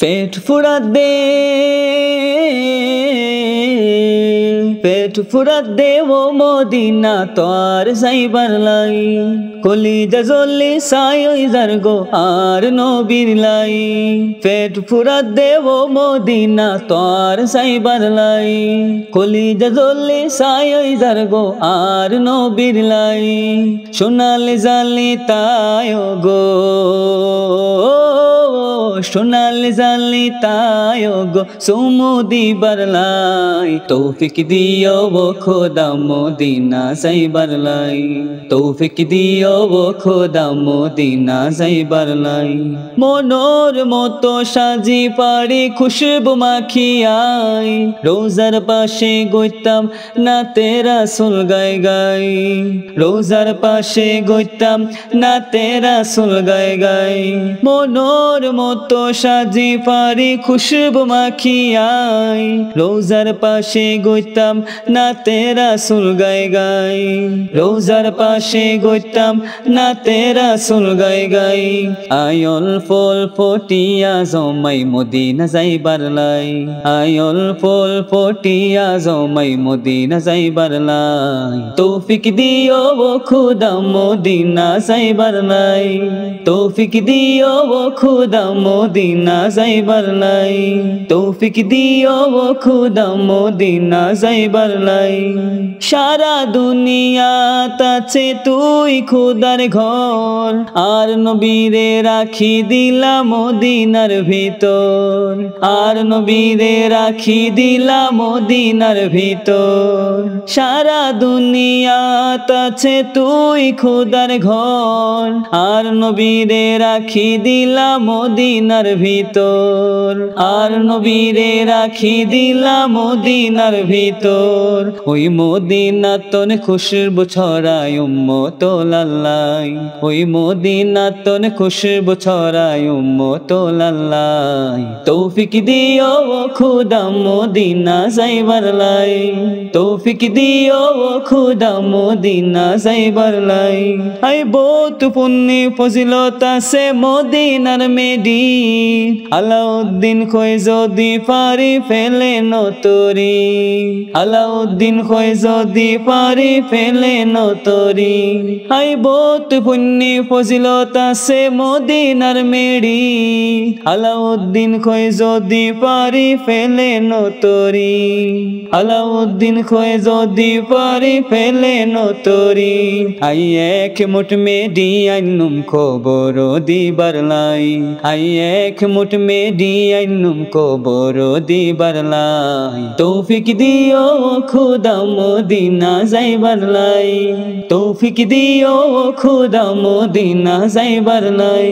পেট ফুরাত দে পেট ফুরাত দে ও Medina তোর যাইবার লাই কলিজা জ্বলি চাই ওই যার গো আর নবীর লাই পেট ফুরাত দে ও মদিনা তোর যাইবার লাই কলিজা জ্বলি চাই ওই যার গো আর নবীর লাই সোনালি জালি তাই গো সোনালি জালি তাই গো সুমু দিবার লাই তৌফিক দিও ও খোদা মদিনা যাইবার লাই তৌফিক দিও ও খোদা মদিনা যাইবার লাই মনোর মতো সাজি পারি খুশবু মাখিয়াই রোজার পাশে গইতাম না তেরা সুল গাই গাই রোজার পাশে গইতাম না তেরা সুল গাই গাই মনোর মতো সাজি পারি খুশবু মাখিয়াই রোজার পাশে গইতাম না তেরা সুল গাই গাই রোজার পাশে গইতাম না তেরা সুল গাই গাই আয়ল ফল ফটিয়া জমাই মদিনা যাইবার লাই আয়ল ফল ফটিয়া জমাই মদিনা যাইবার লাই তৌফিক দিও ও খোদা মদিনা যাইবার লাই তৌফিক দিও ও খোদা মদিনা যাইবার লাই তৌফিক দিও ও খোদা মদিনা যাইবার লাই সারা দুনিয়াত আছে তুই খোদার ঘর আর নবীরে রাখি দিলা মদিনার ভিতর আর নবীরে রাখি দিলা মদিনার ভিতর সারা দুনিয়াত আছে তুই খোদার ঘর আর নবীরে রাখি দিলা মদিনার ভিতর আর নবীরে রাখি দিলা মদিনার ভিতর ওই মদিনা তন খুশবু ছড়ায় উম্মত লাল্লাই ওই মদিনা তন খুশবু ছড়ায় উম্মত লাল্লাই তৌফিক দিও ও খোদা মদিনা যাইবার লাই তৌফিক দিও ও খোদা মদিনা যাইবার লাই আই বহুত পুণ্যি ফজিলত আছে মদিনার মেডি আলাউদ্দিন কই যদি পারি ফেলে নতরি আলাউদ্দিন কই যদি পারি ফেলে নতরি আই বহুত পুণ্যি ফজিলত আছে মদিনার মেডি আলাউদ্দিন কই যদি পারি ফেলে নতরি আলাউদ্দিন কই যদি পারি ফেলে নতরি আই এক মুঠ মেডি আইনুম খবর দিবার লাই আই এক মুঠ মেডি আইনুম খবর দিবার লাই তৌফিক দিও খোদা মদিনা যাইবার লাই তৌফিক দিও খোদা মদিনা যাইবার লাই।